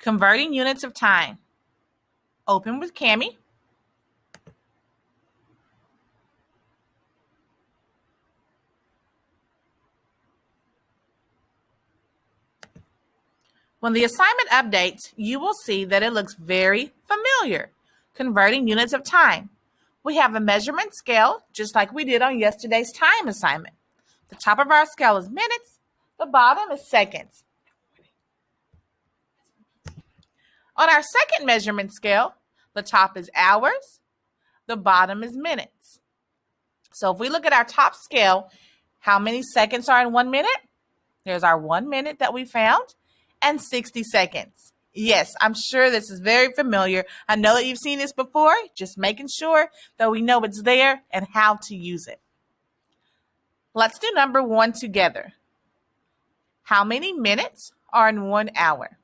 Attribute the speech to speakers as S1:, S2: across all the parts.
S1: Converting units of time. Open with Cami. When the assignment updates, you will see that it looks very familiar. Converting units of time. We have a measurement scale, just like we did on yesterday's time assignment. The top of our scale is minutes, the bottom is seconds. On our second measurement scale, the top is hours, the bottom is minutes. So if we look at our top scale, how many seconds are in 1 minute? There's our 1 minute that we found, and 60 seconds. Yes, I'm sure this is very familiar. I know that you've seen this before, just making sure that we know it's there and how to use it. Let's do number 1 together. How many minutes are in 1 hour?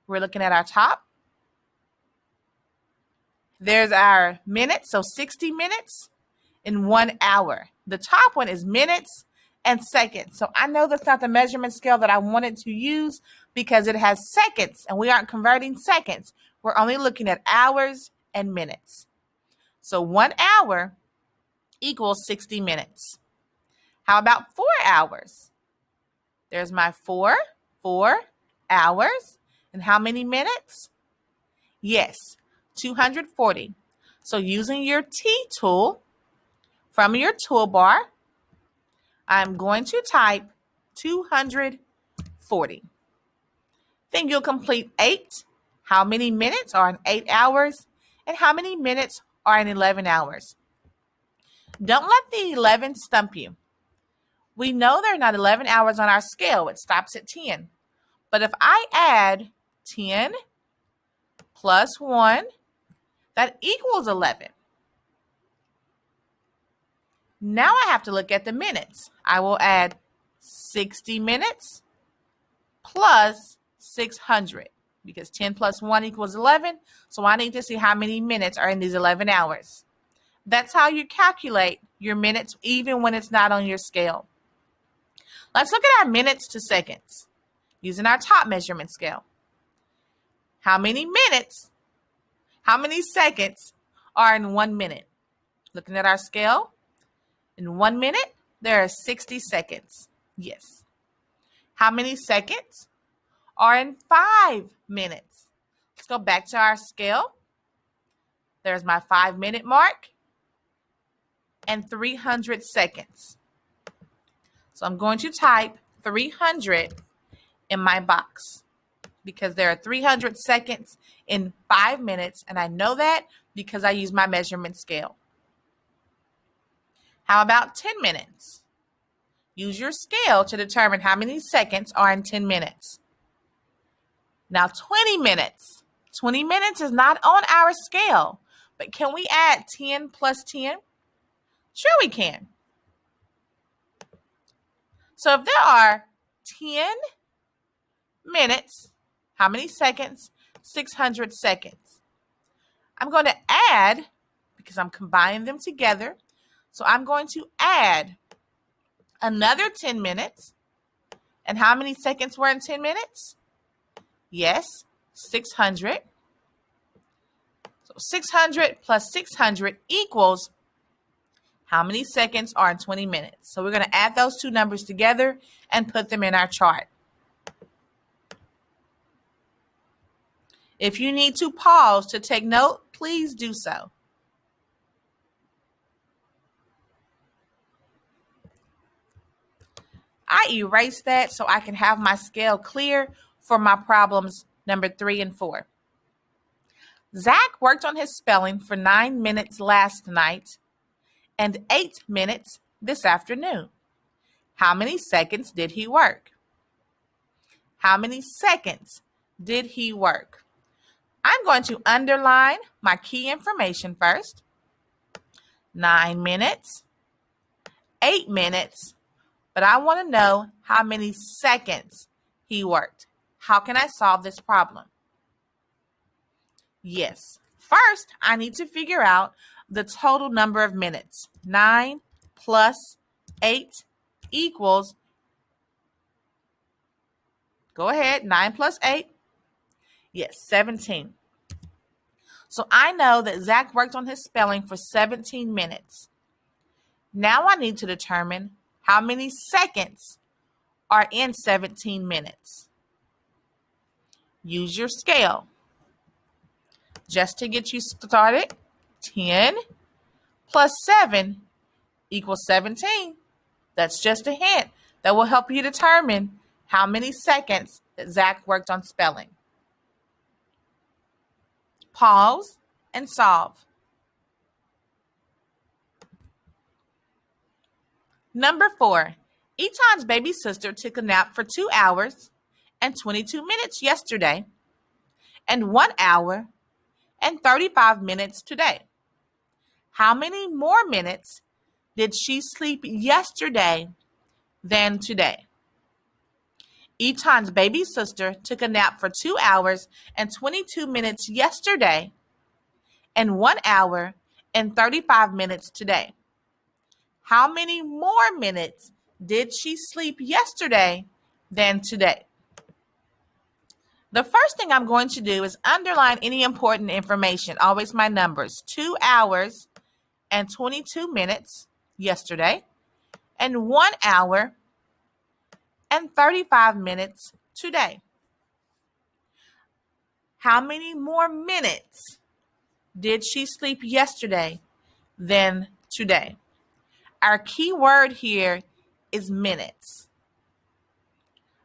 S1: We're looking at our top. There's our minutes, so 60 minutes in 1 hour. The top one is minutes and seconds. So I know that's not the measurement scale that I wanted to use because it has seconds and we aren't converting seconds. We're only looking at hours and minutes. So 1 hour equals 60 minutes. How about 4 hours? There's my 4 hours. And how many minutes? Yes, 240. So using your T tool from your toolbar, I'm going to type 240. Then you'll complete 8. How many minutes are in 8 hours? And how many minutes are in 11 hours? Don't let the 11 stump you. We know there are not 11 hours on our scale. It stops at 10. But if I add 10 plus 1, that equals 11. Now I have to look at the minutes. I will add 60 minutes plus 600 because 10 plus 1 equals 11. So I need to see how many minutes are in these 11 hours. That's how you calculate your minutes even when it's not on your scale. Let's look at our minutes to seconds using our top measurement scale. How many minutes, how many seconds are in 1 minute? Looking at our scale, in 1 minute, there are 60 seconds. Yes. How many seconds are in 5 minutes? Let's go back to our scale. There's my 5-minute mark and 300 seconds. So I'm going to type 300 in my box because there are 300 seconds in 5 minutes, and I know that because I use my measurement scale. How about 10 minutes? Use your scale to determine how many seconds are in 10 minutes. Now 20 minutes. 20 minutes is not on our scale, but can we add 10 plus 10? Sure we can. So if there are 10 minutes, how many seconds? 600 seconds. I'm going to add, because I'm combining them together, so I'm going to add another 10 minutes. And how many seconds were in 10 minutes? Yes, 600. So 600 plus 600 equals how many seconds are in 20 minutes. So we're going to add those two numbers together and put them in our chart. If you need to pause to take note, please do so. I erased that so I can have my scale clear for my problems number 3 and 4. Zach worked on his spelling for 9 minutes last night and 8 minutes this afternoon. How many seconds did he work? How many seconds did he work? I'm going to underline my key information first. 9 minutes, 8 minutes, but I want to know how many seconds he worked. How can I solve this problem? Yes, first I need to figure out the total number of minutes. 9 plus 8 equals, go ahead, 9 plus 8 Yes, 17. So I know that Zach worked on his spelling for 17 minutes. Now I need to determine how many seconds are in 17 minutes. Use your scale. Just to get you started, 10 plus 7 equals 17. That's just a hint that will help you determine how many seconds that Zach worked on spelling. Pause and solve. Number 4, Eton's baby sister took a nap for 2 hours and 22 minutes yesterday and 1 hour and 35 minutes today. How many more minutes did she sleep yesterday than today? Eton's baby sister took a nap for 2 hours and 22 minutes yesterday and 1 hour and 35 minutes today. How many more minutes did she sleep yesterday than today? The first thing I'm going to do is underline any important information, always my numbers. 2 hours and 22 minutes yesterday and 1 hour and 35 minutes today. How many more minutes did she sleep yesterday than today? Our key word here is minutes.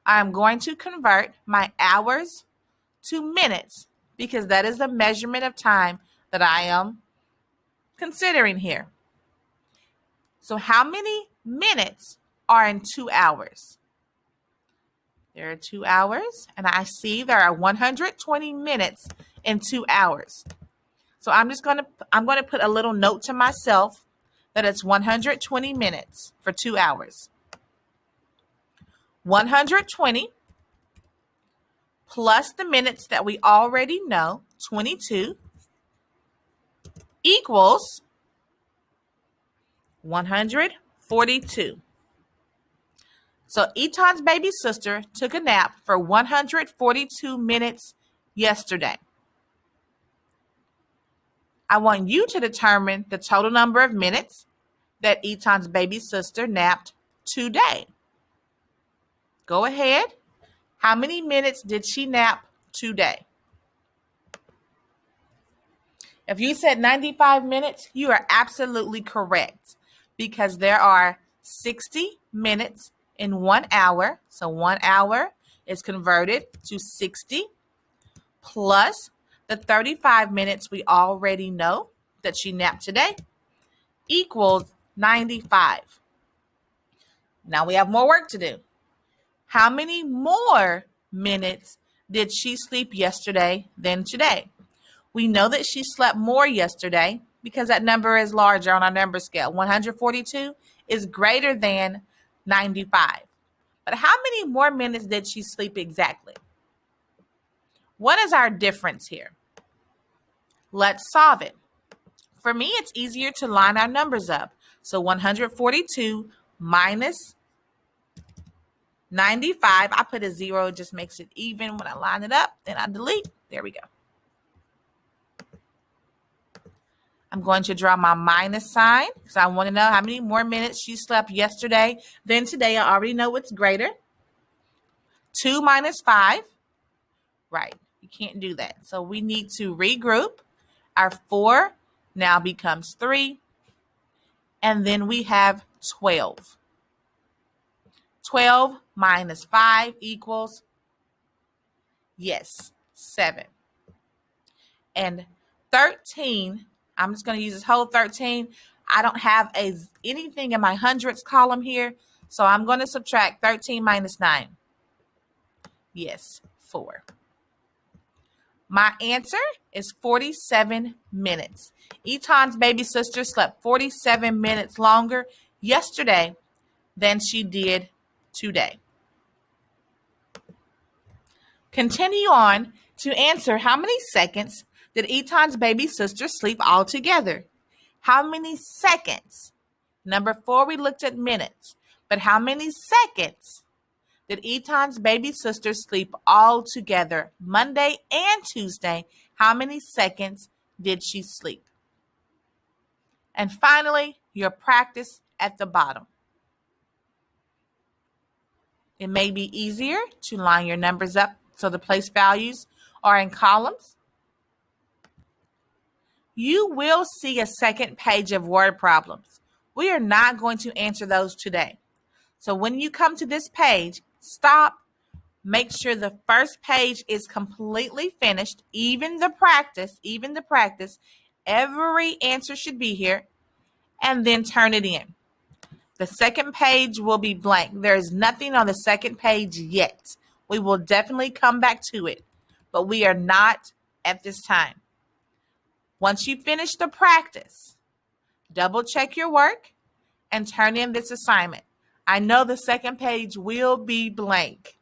S1: I'm going to convert my hours to minutes because that is the measurement of time that I am considering here. So how many minutes are in 2 hours? There are 2 hours, and I see there are 120 minutes in 2 hours. So I'm going to put a little note to myself that it's 120 minutes for 2 hours. 120 plus the minutes that we already know, 22, equals 142. So Eton's baby sister took a nap for 142 minutes yesterday. I want you to determine the total number of minutes that Eton's baby sister napped today. Go ahead. How many minutes did she nap today? If you said 95 minutes, you are absolutely correct because there are 60 minutes in 1 hour. So 1 hour is converted to 60 plus the 35 minutes we already know that she napped today equals 95. Now we have more work to do. How many more minutes did she sleep yesterday than today? We know that she slept more yesterday because that number is larger on our number scale. 142 is greater than 95. But how many more minutes did she sleep exactly? What is our difference here? Let's solve it. For me, it's easier to line our numbers up. So 142 minus 95, I put a 0, it just makes it even when I line it up. Then I delete. There we go. I'm going to draw my minus sign because I want to know how many more minutes she slept yesterday than today. I already know what's greater. 2 minus 5. Right. You can't do that. So we need to regroup. Our 4 now becomes 3. And then we have 12. 12 minus 5 equals, yes, 7. And 13, I'm just going to use this whole 13. I don't have anything in my hundreds column here, so I'm going to subtract 13 minus 9. Yes, 4. My answer is 47 minutes. Eton's baby sister slept 47 minutes longer yesterday than she did today. Continue on to answer how many seconds did Eton's baby sister sleep altogether? How many seconds? Number 4, we looked at minutes, but how many seconds Did Eton's baby sister sleep all together Monday and Tuesday? How many seconds did she sleep? And finally, your practice at the bottom. It may be easier to line your numbers up so the place values are in columns. You will see a second page of word problems. We are not going to answer those today. So when you come to this page, stop. Make sure the first page is completely finished, even the practice. Every answer should be here, and then turn it in. The second page will be blank. There is nothing on the second page yet. We will definitely come back to it, but we are not at this time. Once you finish the practice, double check your work and turn in this assignment. I know the second page will be blank.